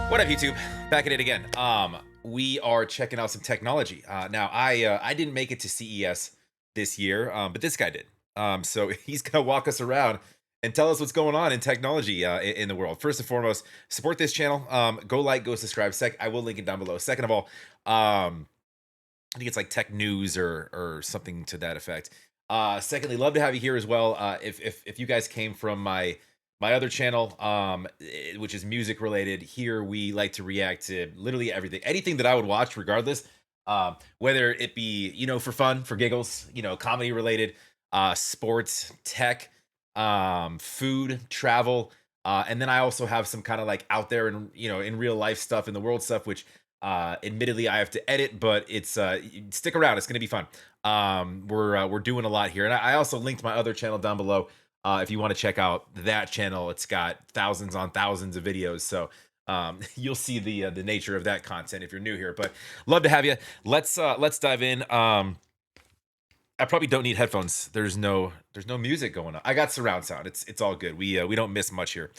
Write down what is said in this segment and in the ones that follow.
What up, YouTube? Back at it again. We are checking out some technology. Now, I didn't make it to CES this year, but this guy did. So he's gonna walk us around and tell us what's going on in technology in the world. First and foremost, support this channel. Go like, go subscribe. I will link it down below. Second of all, I think it's like tech news or something to that effect. Secondly, love to have you here as well. If you guys came from my other channel, which is music related, here we like to react to literally everything, anything that I would watch regardless, whether it be, you know, for fun, for giggles, you know, comedy related, sports, tech, food, travel, and then I also have some kind of like out there and, you know, in real life stuff, in the world stuff, which admittedly I have to edit, but it's stick around, it's gonna be fun. We're doing a lot here, and I also linked my other channel down below. If you want to check out that channel, it's got thousands on thousands of videos. So you'll see the nature of that content if you're new here. But love to have you. Let's dive in. I probably don't need headphones. There's no music going on. I got surround sound. It's all good. We don't miss much here.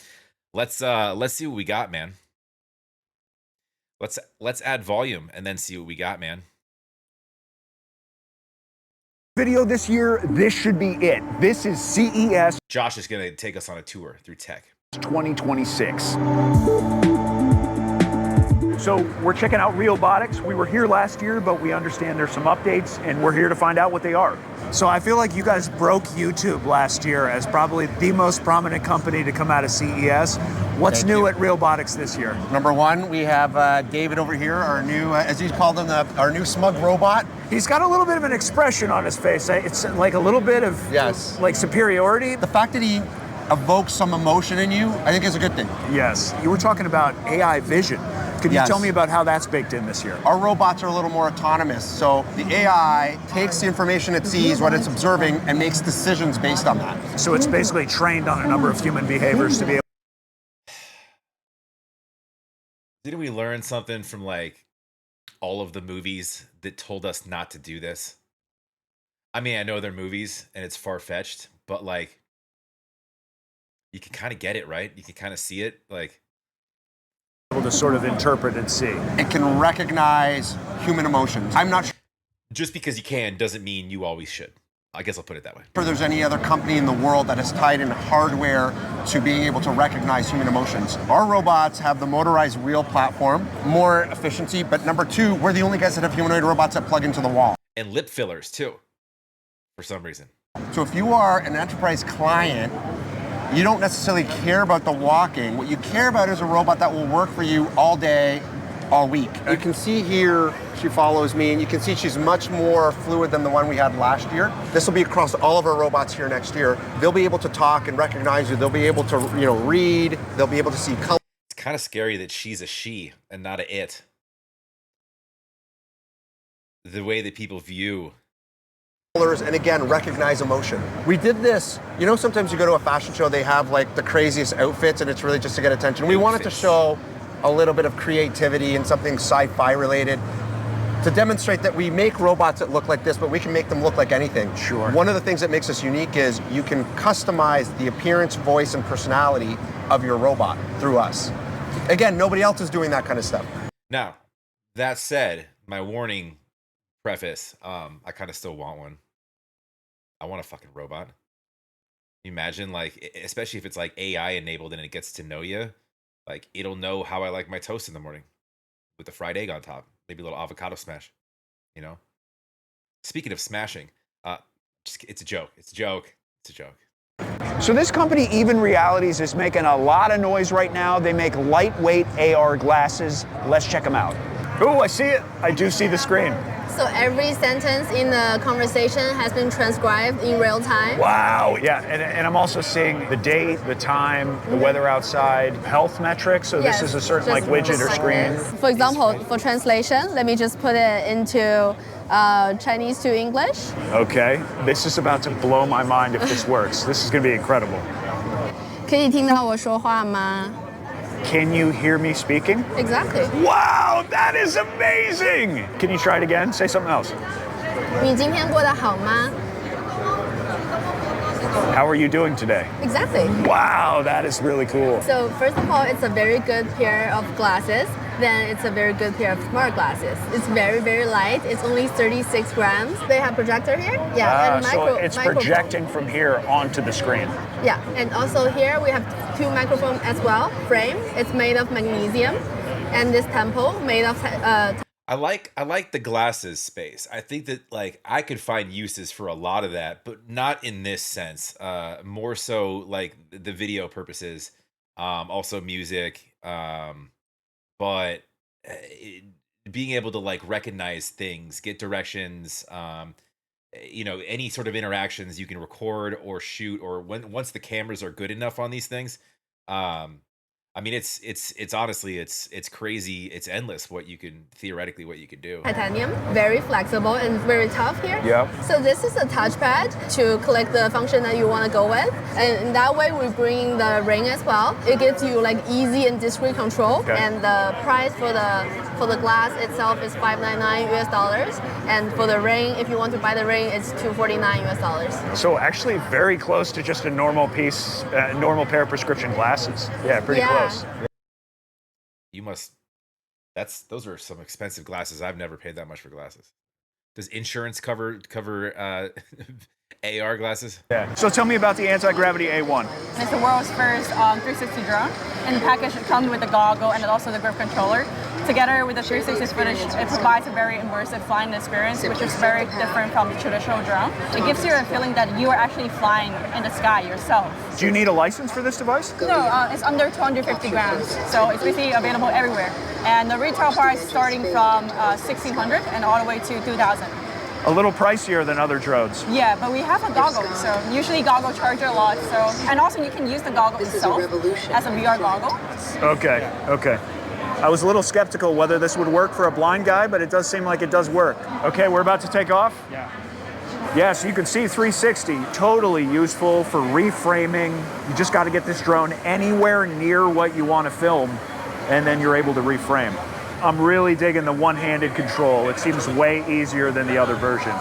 Let's see what we got, man. Let's add volume and then see what we got, man. Video this year, this should be it. This is CES Josh is gonna take us on a tour through tech 2026. So we're checking out Realbotics. We were here last year, but we understand there's some updates, and we're here to find out what they are. So I feel like you guys broke YouTube last year as probably the most prominent company to come out of CES. What's new at Realbotics this year? Number one, we have David over here, our new, as he's called him, our new smug robot. He's got a little bit of an expression on his face. It's like a little bit of like superiority. The fact that he evokes some emotion in you, I think is a good thing. Yes. You were talking about AI vision. Could you tell me about how that's baked in this year? Our robots are a little more autonomous. So the AI takes the information it sees, what it's observing, and makes decisions based on that. So it's basically trained on a number of human behaviors to be able. Didn't we learn something from like all of the movies that told us not to do this? I mean, I know they're movies and it's far-fetched, but like you can kind of get it, right? You can kind of see it, like Able to sort of interpret and see. It can recognize human emotions. I'm not just because you can doesn't mean you always should. I guess I'll put it that way. sure there's any other company in the world that has tied in hardware to being able to recognize human emotions. Our robots have the motorized wheel platform, more efficiency, but number two, we're the only guys that have humanoid robots that plug into the wall. And lip fillers too, for some reason. So if you are an enterprise client, you don't necessarily care about the walking. What you care about is a robot that will work for you all day, all week. You can see here, she follows me, and you can see she's much more fluid than the one we had last year. This will be across all of our robots here next year. They'll be able to talk and recognize you. They'll be able to, you know, read. They'll be able to see color. It's kind of scary that she's a she and not a it. The way that people view And again, recognize emotion. We did this, you know, sometimes you go to a fashion show, they have like the craziest outfits and it's really just to get attention. We wanted to show a little bit of creativity and something sci-fi related to demonstrate that we make robots that look like this, but we can make them look like anything. Sure. One of the things that makes us unique is you can customize the appearance, voice, and personality of your robot through us. Again, nobody else is doing that kind of stuff. Now, that said, my warning preface, I kind of still want one. I want a fucking robot. Imagine, like, especially if it's like AI enabled and it gets to know you, like it'll know how I like my toast in the morning with the fried egg on top, maybe a little avocado smash, you know? Speaking of smashing, it's a joke. It's a joke. It's a joke. So this company, Even Realities, is making a lot of noise right now. They make lightweight AR glasses. Let's check them out. Oh, I see it. I do see the screen. So every sentence in the conversation has been transcribed in real time. Wow. Yeah, and I'm also seeing the date, the time, the weather outside, health metrics. So Yes, this is a certain just like widget or like screen. this. For example, for translation, let me just put it into Chinese to English. Okay, this is about to blow my mind if this works. This is going to be incredible. 可以听到我说话吗? Can you hear me speaking? Exactly. Wow, that is amazing! Can you try it again? Say something else. 你今天过得好吗? How are you doing today? Exactly. Wow, that is really cool. So first of all, it's a very good pair of glasses. Then it's a very good pair of smart glasses. It's very, very light. It's only 36 grams. They have projector here. Yeah, and So it's microphone. projecting from here onto the screen. Yeah, and also here we have 2 microphones as well. Frame, it's made of magnesium. And this temple made of I like the glasses space. I think that like I could find uses for a lot of that, but not in this sense. More so like the video purposes, also music, but being able to like recognize things, get directions, any sort of interactions you can record or shoot, or once the cameras are good enough on these things. um I mean, it's honestly it's crazy. It's endless what you can theoretically what you could do. titanium, very flexible and very tough here. Yep. So this is a touchpad to collect the function that you want to go with, and in that way we bring the ring as well. It gives you like easy and discrete control. Okay. And the price for the glass itself is $599 US, and for the ring, if you want to buy the ring, it's $249 US. So actually very close to just a normal normal pair of prescription glasses. Yeah, pretty Yeah. close. You must those are some expensive glasses. I've never paid that much for glasses. Does insurance cover AR glasses? Yeah. So tell me about the anti-gravity A1. It's the world's first 360 drone. In the package, it comes with the goggle and also the grip controller. Together with the 360 footage, it provides a very immersive flying experience, which is very different from the traditional drone. It gives you a feeling that you are actually flying in the sky yourself. Do you need a license for this device? No, it's under 250 grams, so it's basically available everywhere. And the retail price is starting from 1,600 and all the way to 2,000. A little pricier than other drones. Yeah, but we have a goggle, so usually goggle charge a lot. So, and also you can use the goggle itself as a VR goggle. Okay. I was a little skeptical whether this would work for a blind guy, but it does seem like it does work. Okay, we're about to take off. Yeah, so you can see 360, totally useful for reframing. You just got to get this drone anywhere near what you want to film, and then you're able to reframe. I'm really digging the one-handed control. It seems way easier than the other version.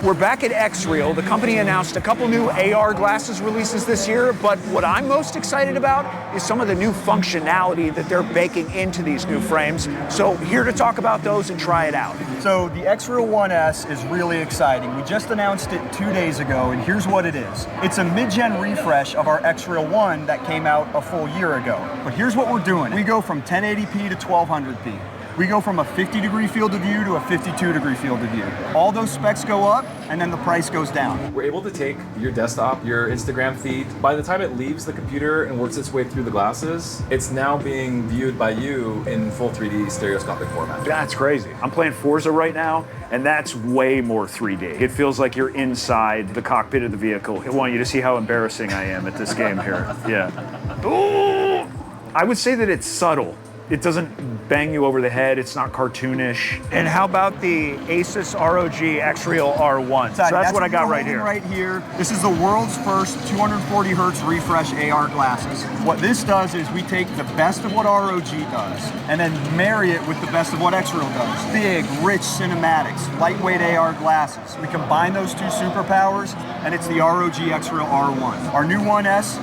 We're back at X-Reel. The company announced a couple new AR glasses releases this year, but what I'm most excited about is some of the new functionality that they're baking into these new frames. So here to talk about those and try it out. So the X-Reel 1S is really exciting. We just announced it 2 days ago, and here's what it is. It's a mid-gen refresh of our X-Reel 1 that came out a full year ago. But here's what we're doing. We go from 1080p to 1200p. We go from a 50-degree field of view to a 52-degree field of view. All those specs go up, and then the price goes down. We're able to take your desktop, your Instagram feed. By the time it leaves the computer and works its way through the glasses, it's now being viewed by you in full 3D stereoscopic format. That's crazy. I'm playing Forza right now, and that's way more 3D. It feels like you're inside the cockpit of the vehicle. I want you to see how embarrassing I am at this game here. Yeah. Ooh! I would say that it's subtle. It doesn't bang you over the head. It's not cartoonish. And how about the Asus ROG X-Reel R1? So that's what I got right here. Right here. This is the world's first 240 hertz refresh AR glasses. What this does is we take the best of what ROG does and then marry it with the best of what X-Reel does. Big, rich cinematics, lightweight AR glasses. We combine those two superpowers, and it's the ROG X-Reel R1. Our new 1S,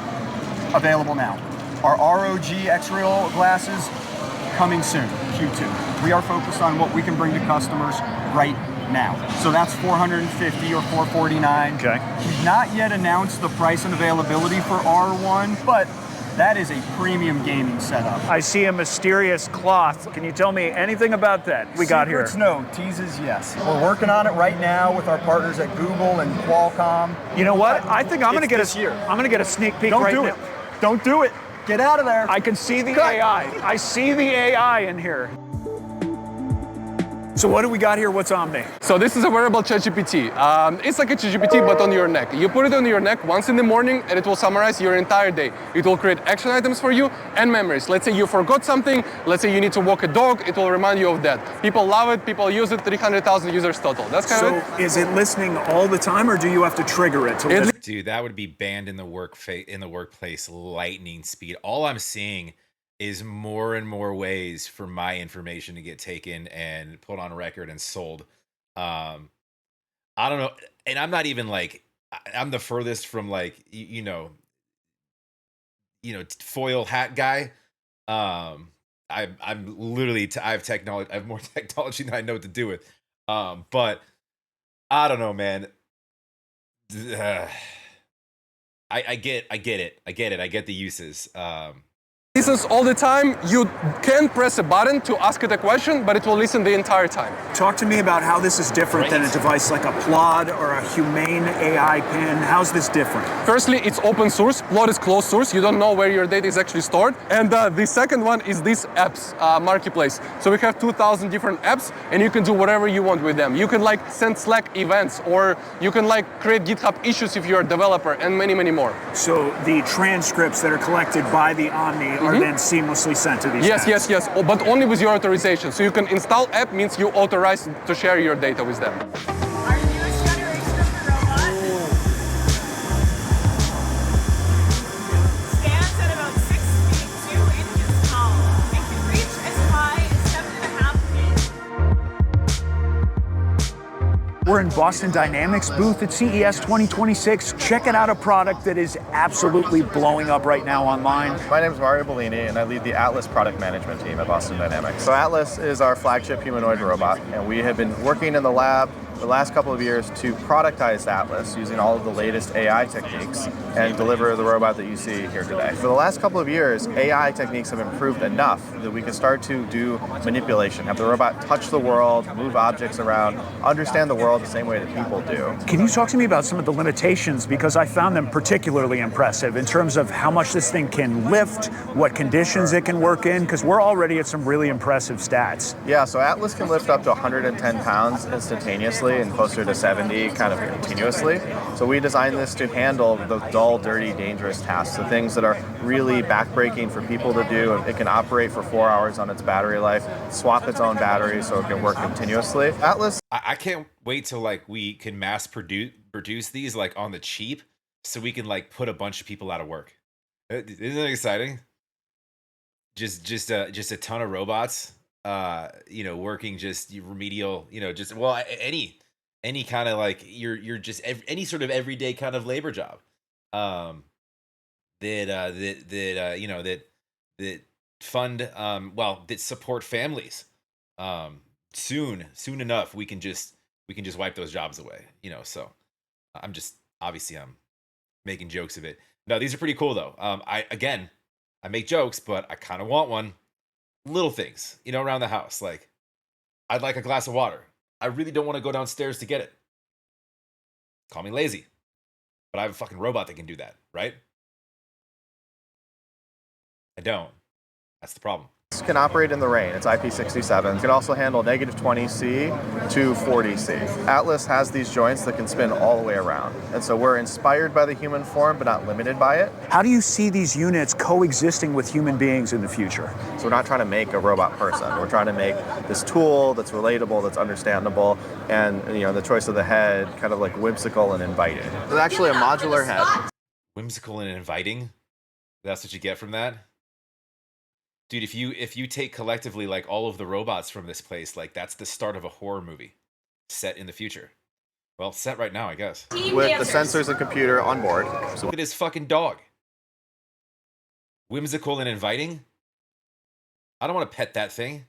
available now. Our ROG X-Reel glasses, coming soon, Q2. We are focused on what we can bring to customers right now. So that's $450 or $449. Okay. We've not yet announced the price and availability for R1, but that is a premium gaming setup. I see a mysterious cloth. Can you tell me anything about that we got here? Secrets, no. Teases, yes. We're working on it right now with our partners at Google and Qualcomm. You know what? I think I'm going to get this year. I'm going to get a sneak peek Don't right do now. it. Don't do it. Get out of there. I can see the Cut. AI. I see the AI in here. So what do we got here? What's on me? So this is a wearable ChatGPT. It's like a ChatGPT but on your neck. You put it on your neck once in the morning and it will summarize your entire day. It will create action items for you and memories. Let's say you forgot something. Let's say you need to walk a dog. It will remind you of that. People love it. People use it. 300,000 users total. That's kind of it. So is it listening all the time, or do you have to trigger it to listen? Dude, that would be banned in the workplace lightning speed. All I'm seeing is more and more ways for my information to get taken and put on record and sold. I don't know, and I'm not even like I'm the furthest from like foil hat guy. I'm literally I have technology. I have more technology than I know what to do with. But I don't know, man. Uh, I get it. I get it. I get the uses. Listens all the time. You can press a button to ask it a question, but it will listen the entire time. Talk to me about how this is different than a device like a Plod or a Humane AI pen. How's this different? Firstly, it's open source. Plot is closed source. You don't know where your data is actually stored. And the second one is this apps marketplace. So we have 2,000 different apps, and you can do whatever you want with them. You can like send Slack events, or you can like create GitHub issues if you're a developer, and many, many more. So the transcripts that are collected by the Omni are then seamlessly sent to these Yes, apps. yes, yes, but only with your authorization. So you can install app means you authorize to share your data with them. Our newest generation of the robot stands at about 6 feet 2 inches tall and can reach as high as 7.5 feet. We're in Boston Dynamics booth at CES 2026. Checking out a product that is absolutely blowing up right now online. My name is Mario Bellini, and I lead the Atlas product management team at Boston Dynamics. So Atlas is our flagship humanoid robot, and we have been working in the lab the last couple of years to productize Atlas using all of the latest AI techniques and deliver the robot that you see here today. For the last couple of years, AI techniques have improved enough that we can start to do manipulation, have the robot touch the world, move objects around, understand the world the same way that people do. Can you talk to me about some of the limitations? Because I found them particularly impressive in terms of how much this thing can lift, what conditions it can work in, because we're already at some really impressive stats. Yeah, so Atlas can lift up to 110 pounds instantaneously and closer to 70 kind of continuously. So we designed this to handle the dull, dirty, dangerous tasks, the things that are really backbreaking for people to do. It can operate for 4 hours on its battery life, swap its own battery so it can work continuously. Atlas. I can't wait till like we can mass produce these like on the cheap, so we can like put a bunch of people out of work. Isn't that exciting? Just a ton of robots, working just remedial, just any kind of like you're just any sort of everyday kind of labor job, that fund that support families. Soon enough we can just wipe those jobs away. So I'm making jokes of it. No, these are pretty cool though. I make jokes, but I kind of want one. Little things, around the house, like I'd like a glass of water. I really don't want to go downstairs to get it. Call me lazy, but I have a fucking robot that can do that, right? I don't. That's the problem. This can operate in the rain. It's IP67. It can also handle -20C to 40C. Atlas has these joints that can spin all the way around. And so we're inspired by the human form, but not limited by it. How do you see these units coexisting with human beings in the future? So we're not trying to make a robot person. We're trying to make this tool that's relatable, that's understandable, and the choice of the head kind of like whimsical and inviting. It's actually a modular head. Whimsical and inviting? That's what you get from that? Dude, if you take collectively like all of the robots from this place, like that's the start of a horror movie set in the future. Well, set right now, I guess. With the sensors and computer on board. So look at his fucking dog. Whimsical and inviting? I don't want to pet that thing.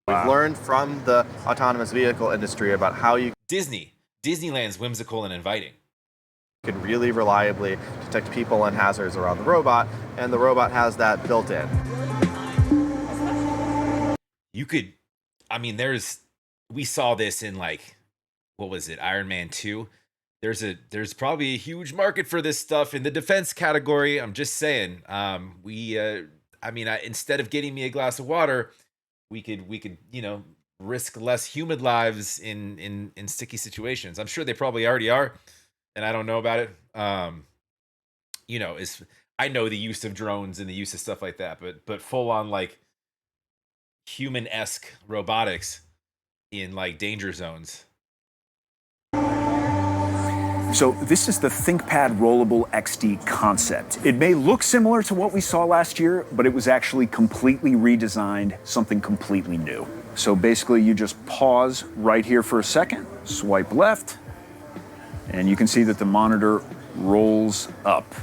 We've learned from the autonomous vehicle industry about how you Disneyland's whimsical and inviting. Can really reliably detect people and hazards around the robot, and the robot has that built in. You could, we saw this in like, what was it, Iron Man 2? There's probably a huge market for this stuff in the defense category. I'm just saying, instead of getting me a glass of water, we could risk less human lives in sticky situations. I'm sure they probably already are, and I don't know about it. I know the use of drones and the use of stuff like that, but full on like human-esque robotics in like danger zones. So this is the ThinkPad Rollable XD concept. It may look similar to what we saw last year, but it was actually completely redesigned, something completely new. So basically you just pause right here for a second, swipe left, And you can see that the monitor rolls up.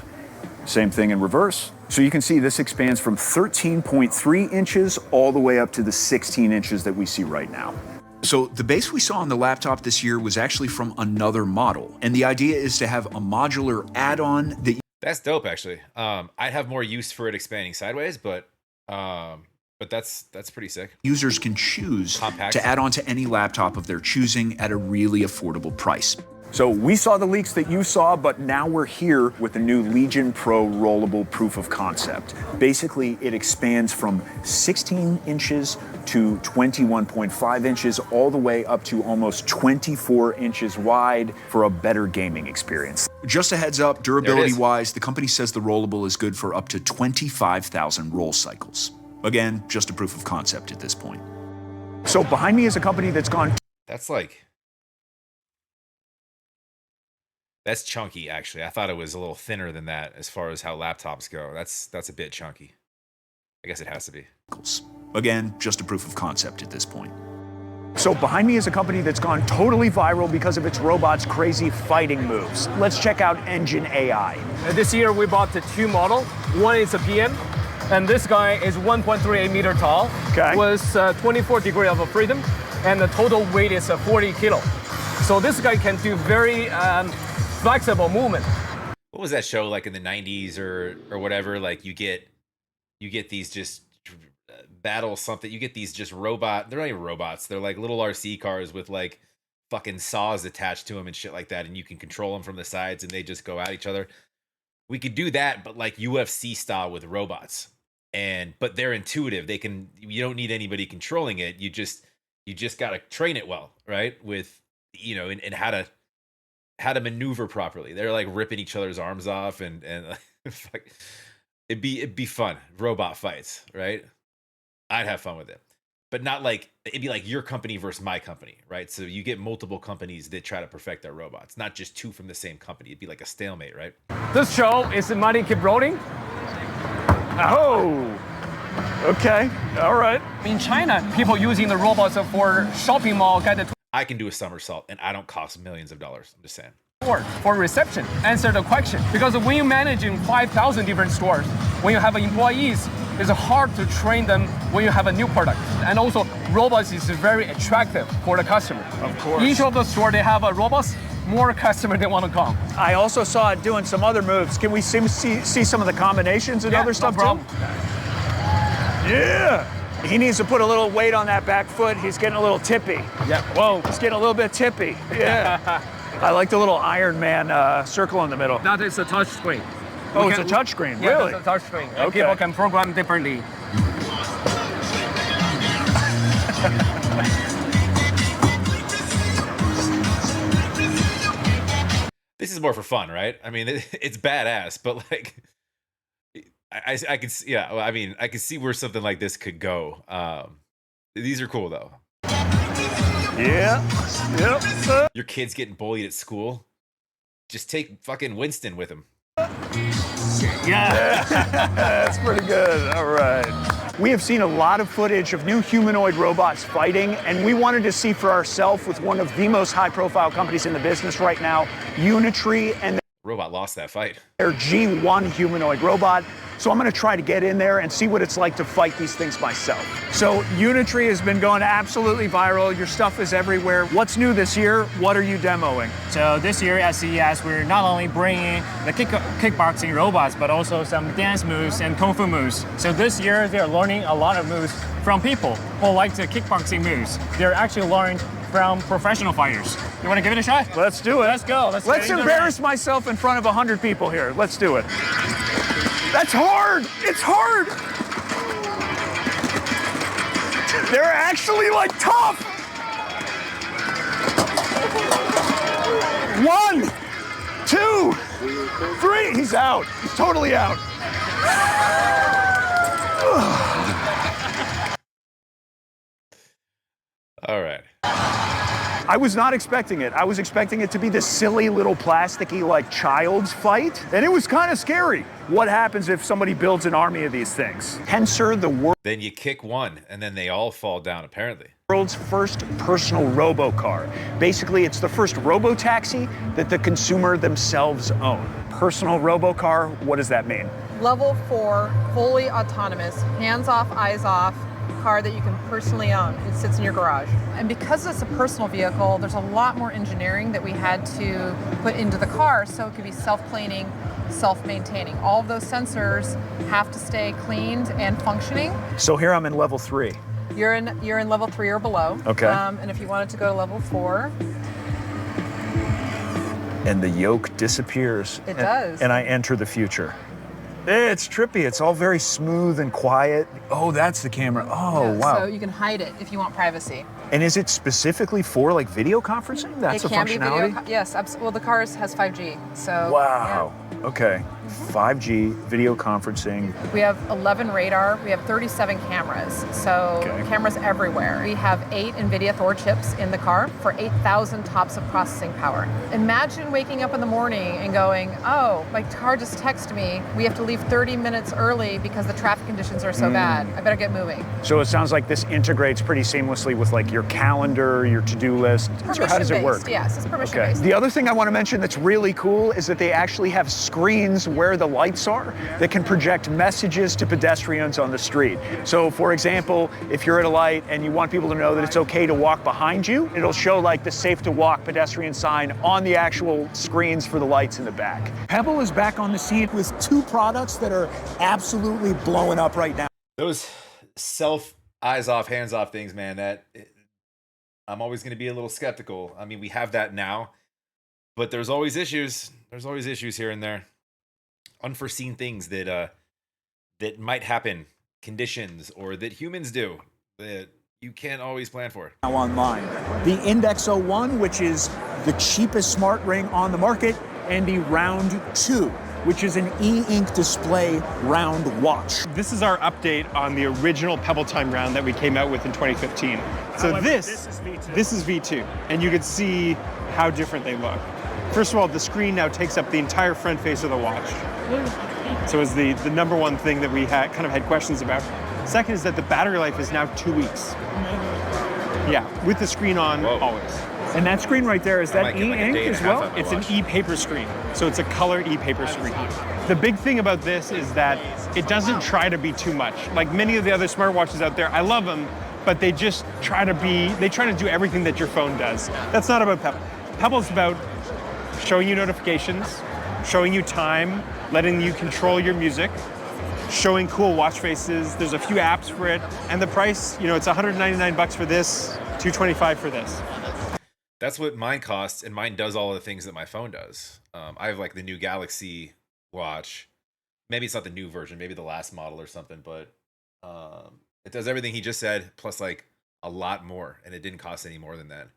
Same thing in reverse. So you can see this expands from 13.3 inches all the way up to the 16 inches that we see right now. So the base we saw on the laptop this year was actually from another model. And the idea is to have a modular add-on that... That's dope, actually. I'd have more use for it expanding sideways, but that's pretty sick. Users can choose Compact. to add on to any laptop of their choosing at a really affordable price. So we saw the leaks that you saw, but now we're here with the new Legion Pro rollable proof of concept. Basically, it expands from 16 inches to 21.5 inches, all the way up to almost 24 inches wide for a better gaming experience. Just a heads up, durability-wise, the company says the rollable is good for up to 25,000 roll cycles. Again, just a proof of concept at this point. So behind me is a company that's gone... That's chunky, actually. I thought it was a little thinner than that as far as how laptops go. That's a bit chunky. I guess it has to be. Again, just a proof of concept at this point. So behind me is a company that's gone totally viral because of its robots' crazy fighting moves. Let's check out Engine AI. This year we bought the two model. One is a PM, and this guy is 1.38 meter tall, with 24 degrees of freedom, and the total weight is 40 kilo. So this guy can do very flexible movement. What was that show like in the 90s or whatever? Like you get these just battle something. You get these just robot. They're not even robots. They're like little RC cars with like fucking saws attached to them and shit like that, and you can control them from the sides, and they just go at each other. We could do that, but like UFC style with robots, but they're intuitive. You don't need anybody controlling it. You just gotta train it well, right? With and how to maneuver properly. They're like ripping each other's arms off and it'd be fun. Robot fights, right? I'd have fun with it. But not like it'd be like your company versus my company, right? So you get multiple companies that try to perfect their robots, not just two from the same company. It'd be like a stalemate, right? This show is the money keep rolling. Oh, okay, all right. In China, people using the robots for shopping mall I can do a somersault and I don't cost millions of dollars. I'm just saying. For reception, answer the question. Because when you're managing 5,000 different stores, when you have employees, it's hard to train them when you have a new product. And also, robots is very attractive for the customer. Of course. Each of the store they have a robots, more customer they want to come. I also saw it doing some other moves. Can we see some of the combinations and other stuff too? Yeah. He needs to put a little weight on that back foot. He's getting a little tippy. Yeah. Whoa. He's getting a little bit tippy. Yeah. I like the little Iron Man circle in the middle. That is a touch screen. Oh, it's a touch screen. Yeah, really? It's a touch screen. Okay. People can program differently. This is more for fun, right? I mean, it's badass, but like, I could, yeah. Well, I mean, I could see where something like this could go. These are cool though. Yeah. Yep. Your kid's getting bullied at school. Just take fucking Winston with him. Yeah. That's pretty good. All right. We have seen a lot of footage of new humanoid robots fighting, and we wanted to see for ourselves with one of the most high-profile companies in the business right now, Unitree, and robot lost that fight. Their G1 humanoid robot. So I'm going to try to get in there and see what it's like to fight these things myself. So Unitree has been going absolutely viral. Your stuff is everywhere. What's new this year? What are you demoing? So this year at CES, we're not only bringing the kickboxing robots, but also some dance moves and kung fu moves. So this year, they're learning a lot of moves from people who like the kickboxing moves. They're actually learned from professional fighters. You want to give it a shot? Let's do it. Let's go. Let's embarrass myself in front of 100 people here. Let's do it. That's hard. It's hard. They're actually like tough. 1, 2, 3. He's out. He's totally out. All right. I was not expecting it. I was expecting it to be this silly little plasticky like child's fight, and it was kind of scary. What happens if somebody builds an army of these things? Tensor, the Then you kick one, and then they all fall down, apparently. World's first personal robo-car. Basically, it's the first robo-taxi that the consumer themselves own. Personal robo-car, what does that mean? Level 4, fully autonomous, hands off, eyes off, car that you can personally own. It sits in your garage. And because it's a personal vehicle, there's a lot more engineering that we had to put into the car so it could be self-cleaning, self-maintaining. All of those sensors have to stay cleaned and functioning. So here I'm in level 3. You're in level 3 or below. Okay. And if you wanted to go to level 4, and the yoke disappears. It does. And I enter the future. It's trippy. It's all very smooth and quiet. Oh, that's the camera. Oh, yeah, wow. So you can hide it if you want privacy. And is it specifically for like video conferencing? That's it a can functionality? be video. Yes, well, the car has 5G. So. Wow. Okay. 5G video conferencing. We have 11 radar. We have 37 cameras. So cameras everywhere. We have 8 NVIDIA Thor chips in the car for 8,000 TOPS of processing power. Imagine waking up in the morning and going, oh, my car just texted me. We have to leave 30 minutes early because the traffic conditions are so bad. I better get moving. So it sounds like this integrates pretty seamlessly with like your calendar, your to-do list. So how does it work? Yes, it's permission-based. The other thing I want to mention that's really cool is that they actually have screens where the lights are that can project messages to pedestrians on the street. So for example, if you're at a light and you want people to know that it's okay to walk behind you, it'll show like the safe to walk pedestrian sign on the actual screens for the lights in the back. Pebble is back on the scene with 2 products that are absolutely blowing up right now. Those self eyes off, hands off things, man, I'm always going to be a little skeptical. I mean, we have that now, but there's always issues. There's always issues here and there. Unforeseen things that that might happen, conditions, or that humans do that you can't always plan for. Now online. The Index 01, which is the cheapest smart ring on the market, and the Round 2, which is an e-ink display round watch. This is our update on the original Pebble Time round that we came out with in 2015. So However, this is V2, and you can see how different they look. First of all, the screen now takes up the entire front face of the watch. So it's the number one thing that we kind of had questions about. Second is that the battery life is now 2 weeks. Yeah, with the screen on always. And that screen right there, is that e-ink as well? It's an e-paper screen, so it's a color e-paper screen. The big thing about this is that it doesn't try to be too much. Like many of the other smartwatches out there, I love them, but they just try to do everything that your phone does. That's not about Pebble. Pebble's about showing you notifications, showing you time, letting you control your music, showing cool watch faces. There's a few apps for it, and the price, it's $199 for this, $225 for this. That's what mine costs, and mine does all of the things that my phone does. I have like the new Galaxy watch. Maybe it's not the new version, maybe the last model or something, but it does everything he just said, plus like a lot more, and it didn't cost any more than that.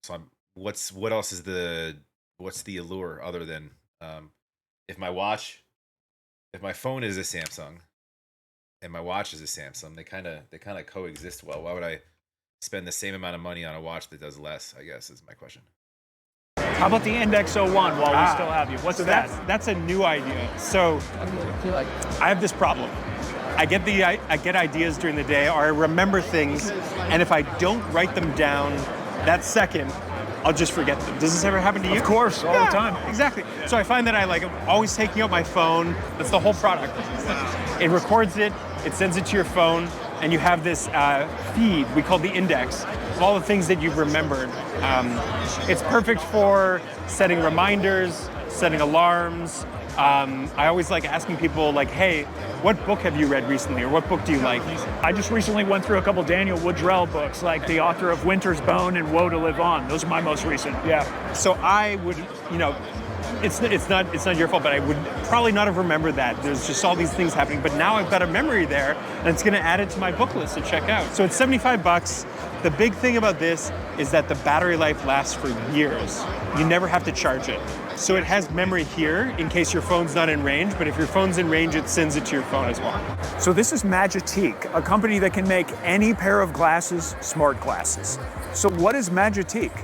So what's the allure other than if my phone is a Samsung and my watch is a Samsung, they kind of coexist well. Why would I spend the same amount of money on a watch that does less, I guess, is my question. How about the Index 01 while we still have you? What's that? That's a new idea. So I have this problem. I get ideas during the day, or I remember things, and if I don't write them down that second, I'll just forget them. Does this ever happen to you? Of course, all the time. Exactly. So I find that I'm always taking out my phone. That's the whole product. It records it, it sends it to your phone, and you have this feed we call the Index of all the things that you've remembered. It's perfect for setting reminders, setting alarms. I always like asking people hey, what book have you read recently, or what book do you like? I just recently went through a couple Daniel Woodrell books, like the author of Winter's Bone and Woe to Live On. Those are my most recent. Yeah. So I would, it's not your fault, but I would probably not have remembered that. There's just all these things happening, but now I've got a memory there, and it's going to add it to my book list to check out. So it's $75. The big thing about this is that the battery life lasts for years. You never have to charge it. So it has memory here in case your phone's not in range, but if your phone's in range, it sends it to your phone as well. So this is Magitique, a company that can make any pair of glasses smart glasses. So what is Magitique?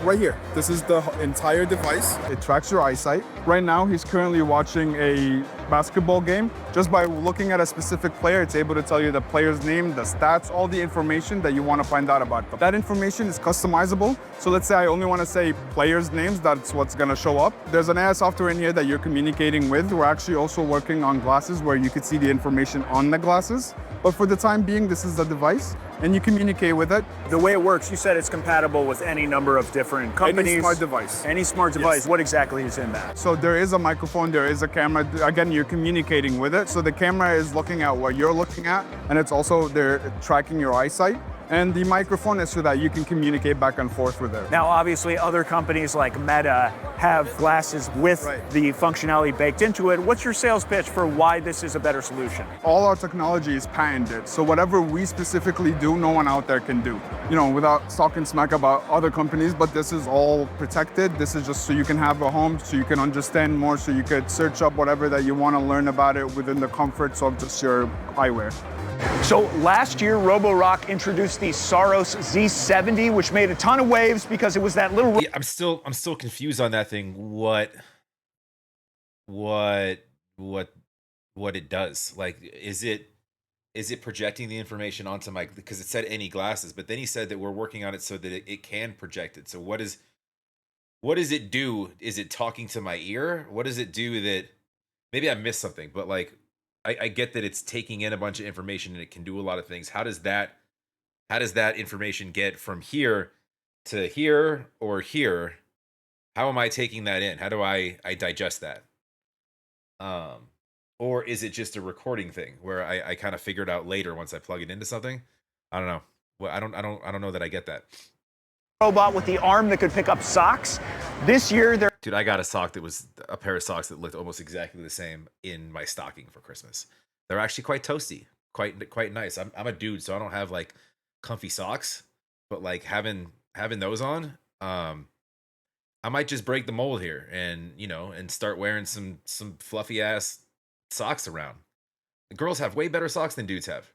Right here. This is the entire device. It tracks your eyesight. Right now, he's currently watching a basketball game. Just by looking at a specific player, it's able to tell you the player's name, the stats, all the information that you want to find out about them. That information is customizable. So let's say I only want to say players' names, that's what's going to show up. There's an AI software in here that you're communicating with. We're actually also working on glasses where you could see the information on the glasses. But for the time being, this is the device, and you communicate with it. The way it works, you said it's compatible with any number of different companies. Any smart device. Any smart device. Yes. What exactly is in that? So there is a microphone, there is a camera. Again, you're communicating with it. So the camera is looking at what you're looking at, and it's also they're tracking your eyesight. And the microphone is so that you can communicate back and forth with it. Now, obviously, other companies like Meta have glasses with the functionality baked into it. What's your sales pitch for why this is a better solution? All our technology is patented, so whatever we specifically do, no one out there can do. You know, without talking smack about other companies, but this is all protected. This is just so you can have a home, so you can understand more, so you could search up whatever that you want to learn about it within the comforts of just your eyewear. So last year, Roborock introduced the Saros Z70, which made a ton of waves because it was that little. Yeah, I'm still confused on that thing. What it does? Like, is it projecting the information onto my? Because it said any glasses, but then he said that we're working on it so that it can project it. So what does it do? Is it talking to my ear? What does it do that? Maybe I missed something, but like. I get that it's taking in a bunch of information and it can do a lot of things. How does that information get from here to here or here? How am I taking that in? How do I digest that? Or is it just a recording thing where I kind of figure it out later once I plug it into something? I don't know. Well, I don't know that I get that. Robot with the arm that could pick up socks. This year, they're. Dude, I got a sock that was a pair of socks that looked almost exactly the same in my stocking for Christmas. They're actually quite toasty, quite nice. I'm a dude, so I don't have like comfy socks, but like having those on, I might just break the mold here and start wearing some fluffy ass socks around. The girls have way better socks than dudes have.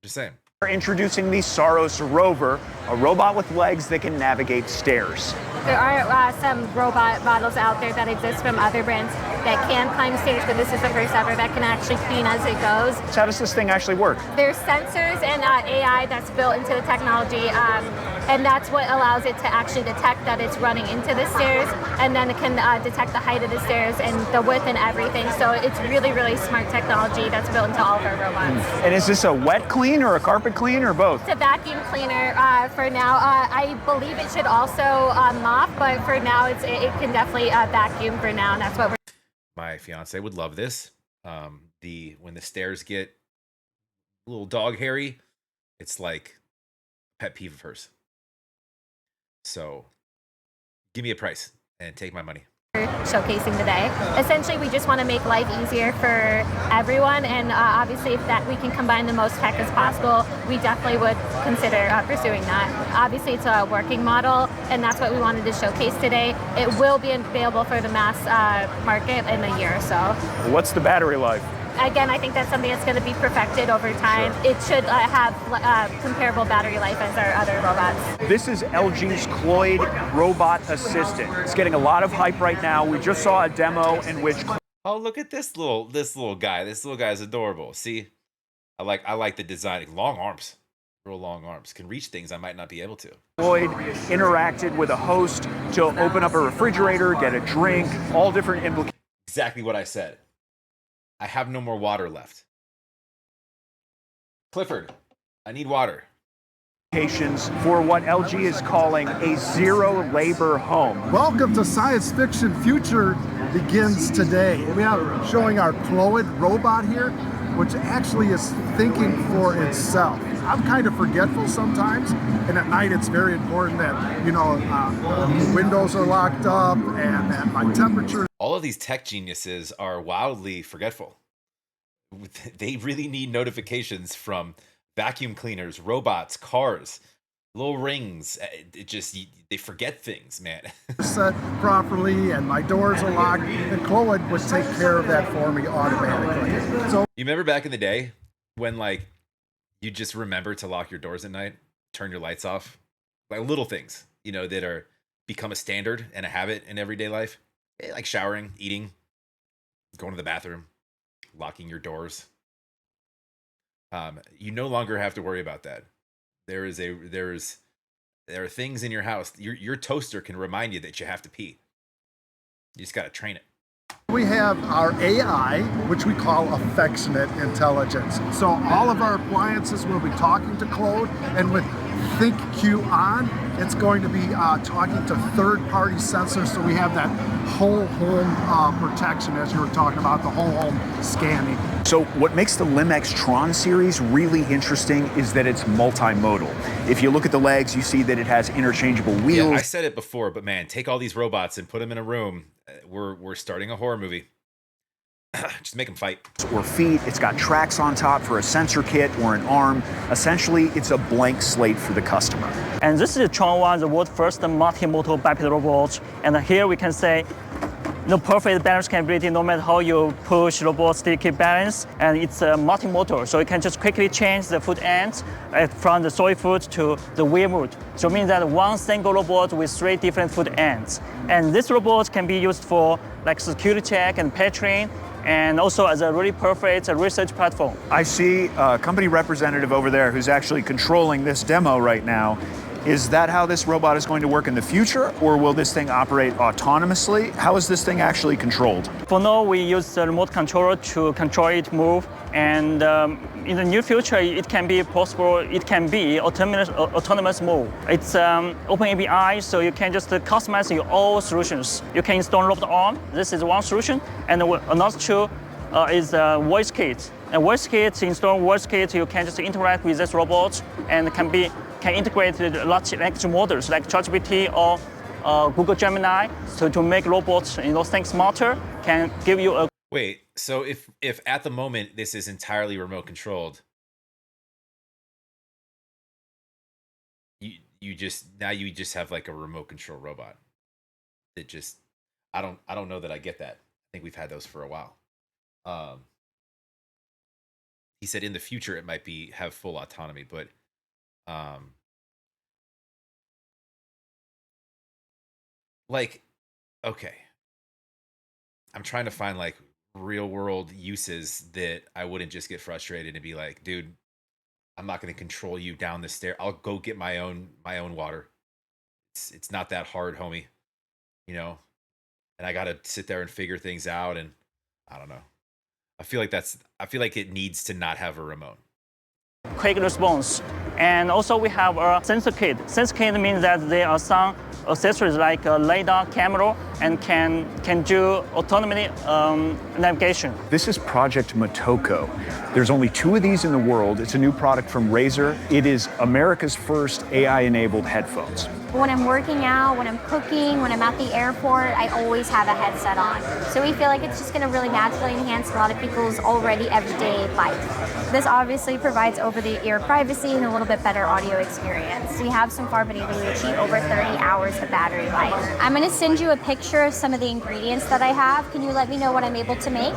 Just saying. We're introducing the Saros Rover, a robot with legs that can navigate stairs. There are some robot models out there that exist from other brands that can climb stairs, but this is the first ever that can actually clean as it goes. So how does this thing actually work? There's sensors and AI that's built into the technology, and that's what allows it to actually detect that it's running into the stairs, and then it can detect the height of the stairs and the width and everything. So it's really, really smart technology that's built into all of our robots. And is this a wet clean or a carpet clean or both? It's a vacuum cleaner for now. I believe it should also mop, but for now it can definitely vacuum for now, and that's what we're. My fiance would love this. When the stairs get a little dog hairy, it's like a pet peeve of hers. So give me a price and take my money. Showcasing today. Essentially, we just want to make life easier for everyone, and obviously if that we can combine the most tech as possible, we definitely would consider pursuing that. Obviously, it's a working model, and that's what we wanted to showcase today. It will be available for the mass market in a year or so. What's the battery life? Again, I think that's something that's going to be perfected over time. Sure. It should have comparable battery life as our other robots. This is LG's Cloyd Robot Assistant. It's getting a lot of hype right now. We just saw a demo in which. Oh, look at this little guy. This little guy is adorable. See, I like the design. Long arms, real long arms. Can reach things I might not be able to. Cloyd interacted with a host to open up a refrigerator, get a drink, all different implications. Exactly what I said. I have no more water left. Clifford, I need water. For what LG is calling a zero labor home. Welcome to Science Fiction Future begins today. We are showing our Cloyd robot here, which actually is thinking for itself. I'm kind of forgetful sometimes, and at night it's very important that, the windows are locked up and that my temperature. All of these tech geniuses are wildly forgetful. They really need notifications from vacuum cleaners, robots, cars, little rings. They forget things, man. Set properly and my doors are locked, and Cloyd would take care of that for me automatically. So you remember back in the day when you just remember to lock your doors at night, turn your lights off, like little things, that are become a standard and a habit in everyday life, like showering, eating. going to the bathroom, locking your doors. You no longer have to worry about that. There are things in your house. Your toaster can remind you that you have to pee. You just got to train it. We have our AI, which we call affectionate intelligence. So all of our appliances will be talking to Claude, and with ThinkQ on, it's going to be talking to third-party sensors, so we have that whole home protection, as you were talking about, the whole home scanning. So what makes the Limx Tron series really interesting is that it's multimodal. If you look at the legs, you see that it has interchangeable wheels. Yeah, I said it before, but man, take all these robots and put them in a room. We're starting a horror movie. Just make them fight. Or feet, it's got tracks on top for a sensor kit or an arm. Essentially, it's a blank slate for the customer. And this is Tron 1, the world's first multimodal bipedal robot. And here we can say, perfect balance capability no matter how you push robot still keep balance. And it's multimodal, so you can just quickly change the foot ends from the solid foot to the wheel mode. So it means that one single robot with 3 different foot ends. And this robot can be used for like security check and patrolling, and also as a really perfect research platform. I see a company representative over there who's actually controlling this demo right now. Is that how this robot is going to work in the future, or will this thing operate autonomously? How is this thing actually controlled? For now, we use the remote controller to control it move, and in the near future, it can be possible, it can be autonomous move. It's open API, so you can just customize your own solutions. You can install robot arm. This is one solution, and another two is voice kit. And voice kit, install voice kit, you can just interact with this robot and can integrate large language models like ChatGPT or Google Gemini, so to make robots think smarter, can give you a. Wait, so if at the moment this is entirely remote controlled, you just have like a remote control robot that just I don't know that I get that. I think we've had those for a while. He said in the future it might have full autonomy, but like, okay, I'm trying to find like real world uses that I wouldn't just get frustrated and be like, dude, I'm not going to control you down the stair. I'll go get my own water. It's not that hard, homie. And I got to sit there and figure things out, and I don't know. I feel like it needs to not have a remote. Quick response. And also we have a sensor kit. Sensor kit means that there are some accessories like a LiDAR camera and can do autonomy navigation. This is Project Motoko. There's only 2 of these in the world. It's a new product from Razer. It is America's first AI-enabled headphones. When I'm working out, when I'm cooking, when I'm at the airport, I always have a headset on. So we feel like it's just going to really naturally enhance a lot of people's already everyday life. This obviously provides over-the-ear privacy and a little bit better audio experience. We have so far been able to achieve over 30 hours of battery life. I'm going to send you a picture of some of the ingredients that I have. Can you let me know what I'm able to make?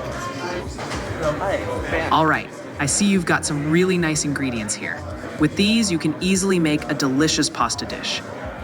All right, I see you've got some really nice ingredients here. With these, you can easily make a delicious pasta dish.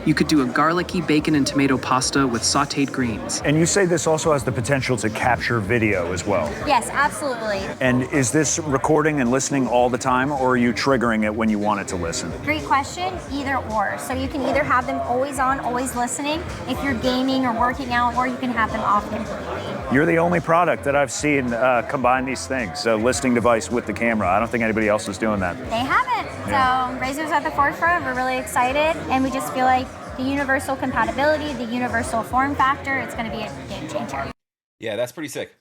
You could do a garlicky bacon and tomato pasta with sautéed greens. And you say this also has the potential to capture video as well. Yes, absolutely. And is this recording and listening all the time, or are you triggering it when you want it to listen? Great question, either or. So you can either have them always on, always listening, if you're gaming or working out, or you can have them off completely. You're the only product that I've seen combine these things, so listening device with the camera. I don't think anybody else is doing that. They haven't. Yeah. So Razer's at the forefront. We're really excited, and we just feel like the universal compatibility, the universal form factor, it's going to be a game changer. Yeah, that's pretty sick.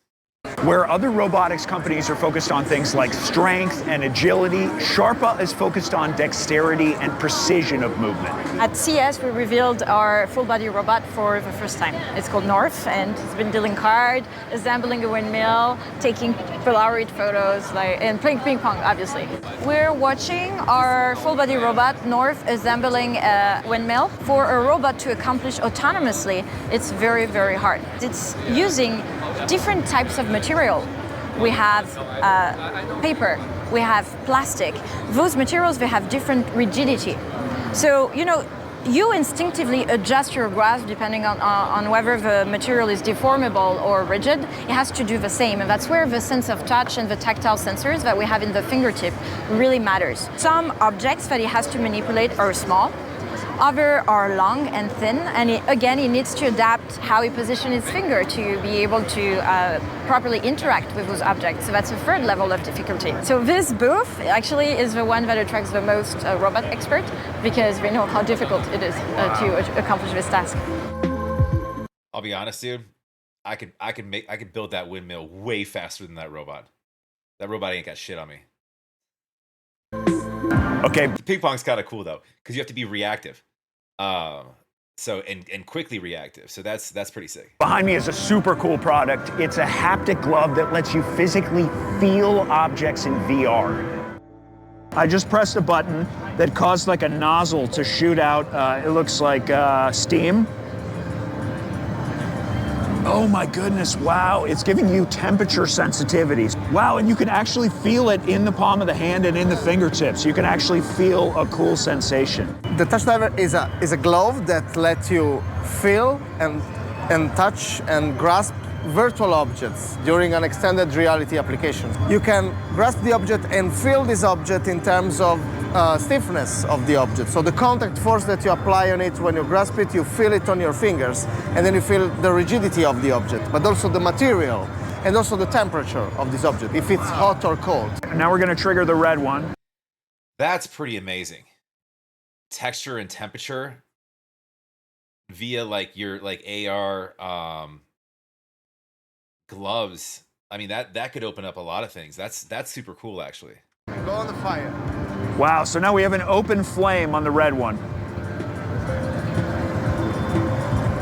Where other robotics companies are focused on things like strength and agility, Sharpa is focused on dexterity and precision of movement. At CES, we revealed our full-body robot for the first time. It's called North, and it's been dealing cards, assembling a windmill, taking Polaroid photos, and playing ping pong, obviously. We're watching our full-body robot, North, assembling a windmill. For a robot to accomplish autonomously, it's very, very hard. It's using different types of material. We have paper, we have plastic. Those materials, they have different rigidity. So, you instinctively adjust your grasp depending on whether the material is deformable or rigid. It has to do the same, and that's where the sense of touch and the tactile sensors that we have in the fingertip really matters. Some objects that it has to manipulate are small, others are long and thin, and again, it needs to adapt how it positions its finger to be able to properly interact with those objects. So that's a third level of difficulty. So this booth actually is the one that attracts the most robot experts because they know how difficult it is to accomplish this task. I'll be honest, dude. I could build that windmill way faster than that robot. That robot ain't got shit on me. Okay. Ping pong's kind of cool though, because you have to be reactive. So quickly reactive. So that's pretty sick. Behind me is a super cool product. It's a haptic glove that lets you physically feel objects in VR. I just pressed a button that caused like a nozzle to shoot out, it looks like steam. Oh my goodness, wow, it's giving you temperature sensitivities. Wow, and you can actually feel it in the palm of the hand and in the fingertips. You can actually feel a cool sensation. The touch diver is a glove that lets you feel and touch and grasp virtual objects during an extended reality application. You can grasp the object and feel this object in terms of stiffness of the object. So the contact force that you apply on it when you grasp it, you feel it on your fingers, and then you feel the rigidity of the object, but also the material and also the temperature of this object, if it's hot or cold. Now we're going to trigger the red one. That's pretty amazing. Texture and temperature via like your AR gloves. I mean, that could open up a lot of things. That's super cool, actually. Go on the fire. Wow, so now we have an open flame on the red one.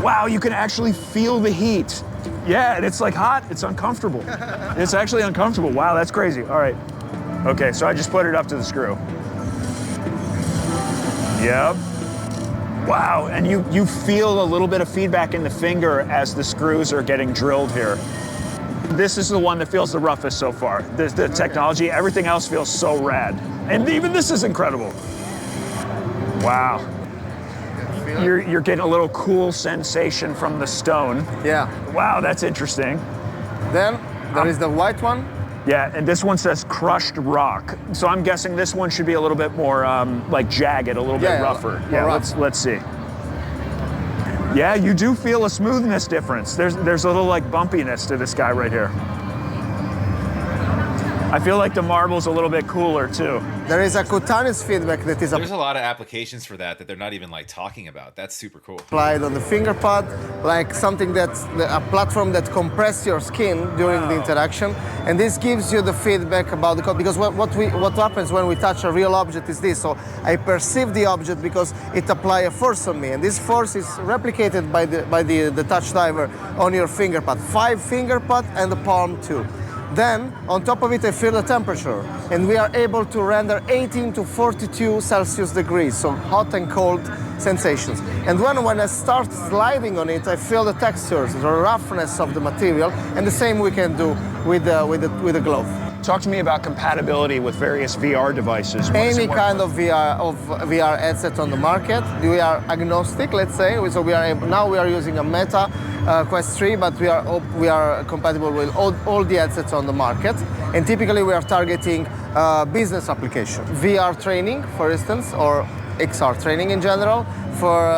Wow, you can actually feel the heat. Yeah, and it's like hot, it's uncomfortable. It's actually uncomfortable. Wow, that's crazy. All right. Okay, so I just put it up to the screw. Yep. Wow, and you feel a little bit of feedback in the finger as the screws are getting drilled here. This is the one that feels the roughest so far. The technology, everything else feels so rad. And even this is incredible. Wow. You're getting a little cool sensation from the stone. Yeah. Wow, that's interesting. Then there is the white one. Yeah, and this one says crushed rock. So I'm guessing this one should be a little bit more like jagged, a little bit rougher. Yeah, let's see. Yeah, you do feel a smoothness difference. There's a little like bumpiness to this guy right here. I feel like the marble's a little bit cooler too. There is a cutaneous feedback that is There's a lot of applications for that they're not even like talking about. That's super cool. applied on the finger pad, like something that's a platform that compresses your skin during the interaction, and this gives you the feedback about the code. Because what happens when we touch a real object is this. So I perceive the object because it applies a force on me, and this force is replicated by the touch diver on your finger pad. 5 finger pad and the palm too. Then, on top of it, I feel the temperature, and we are able to render 18 to 42 Celsius degrees, so hot and cold sensations. And when I start sliding on it, I feel the textures, the roughness of the material, and the same we can do with the glove. Talk to me about compatibility with various VR devices. Any kind of VR headset on the market. We are agnostic, let's say. So now we are using a Meta Quest 3, but we are compatible with all the headsets on the market. And typically we are targeting business application, VR training, for instance, or XR training in general, for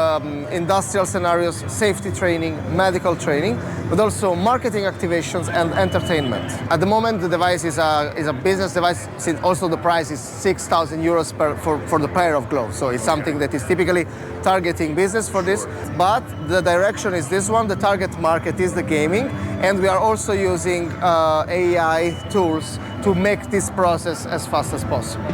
industrial scenarios, safety training, medical training, but also marketing activations and entertainment. At the moment, the device is a business device, since also the price is 6,000 euros for the pair of gloves. So it's something that is typically targeting business for this, but the direction is this one. The target market is the gaming, and we are also using AI tools to make this process as fast as possible.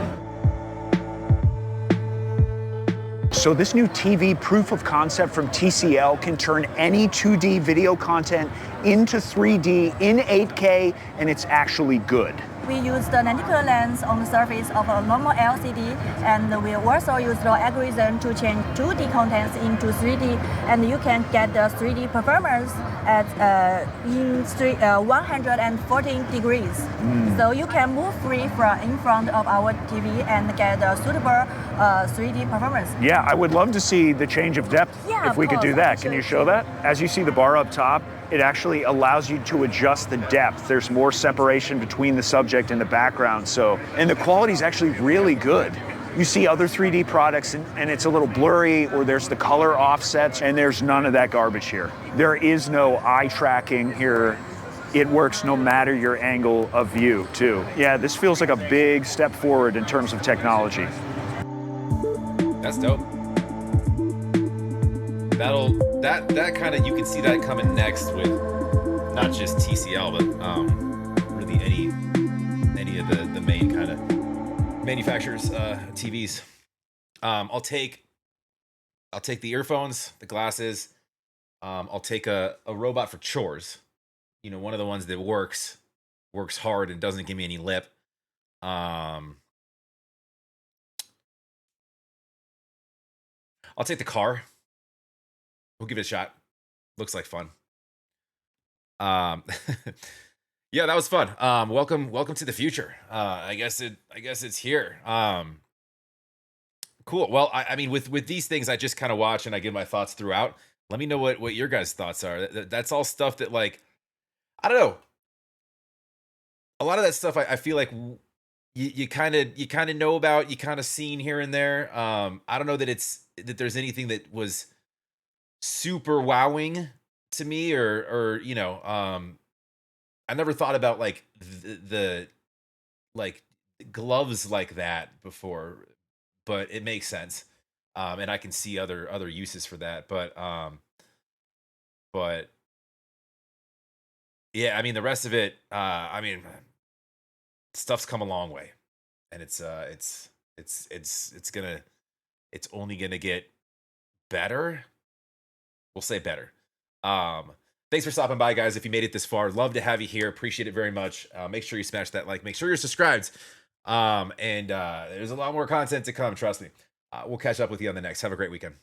So this new TV proof of concept from TCL can turn any 2D video content into 3D in 8K, and it's actually good. We use the lenticular lens on the surface of a normal LCD, and we also use the algorithm to change 2D contents into 3D, and you can get the 3D performance at 114 degrees. So you can move free from in front of our TV and get a suitable 3D performance. Yeah, I would love to see the change of depth if we could do that. Can you show that? As you see the bar up top, it actually allows you to adjust the depth. There's more separation between the subject and the background. And the quality is actually really good. You see other 3D products and it's a little blurry, or there's the color offsets, and there's none of that garbage here. There is no eye tracking here. It works no matter your angle of view, too. Yeah, this feels like a big step forward in terms of technology. That's dope. That kind of, you can see that coming next with not just TCL, but really any of the main kind of manufacturers TVs. I'll take the earphones, the glasses. I'll take a robot for chores. You know, one of the ones that works hard and doesn't give me any lip. I'll take the car. We'll give it a shot. Looks like fun. Yeah, that was fun. Welcome to the future. I guess it's here. Cool. Well, I mean, with these things, I just kind of watch and I give my thoughts throughout. Let me know what your guys' thoughts are. That's all stuff that, like, I don't know. A lot of that stuff I feel like you kind of know about, you kind of seen here and there. I don't know that there's anything that was super wowing to me, or you know, I never thought about like the like gloves like that before, but it makes sense. And I can see other uses for that, but yeah, I mean, the rest of it, I mean, stuff's come a long way, and it's only gonna get better. We'll say better. Thanks for stopping by, guys. If you made it this far, love to have you here. Appreciate it very much. Make sure you smash that like. Make sure you're subscribed. And there's a lot more content to come. Trust me. We'll catch up with you on the next. Have a great weekend.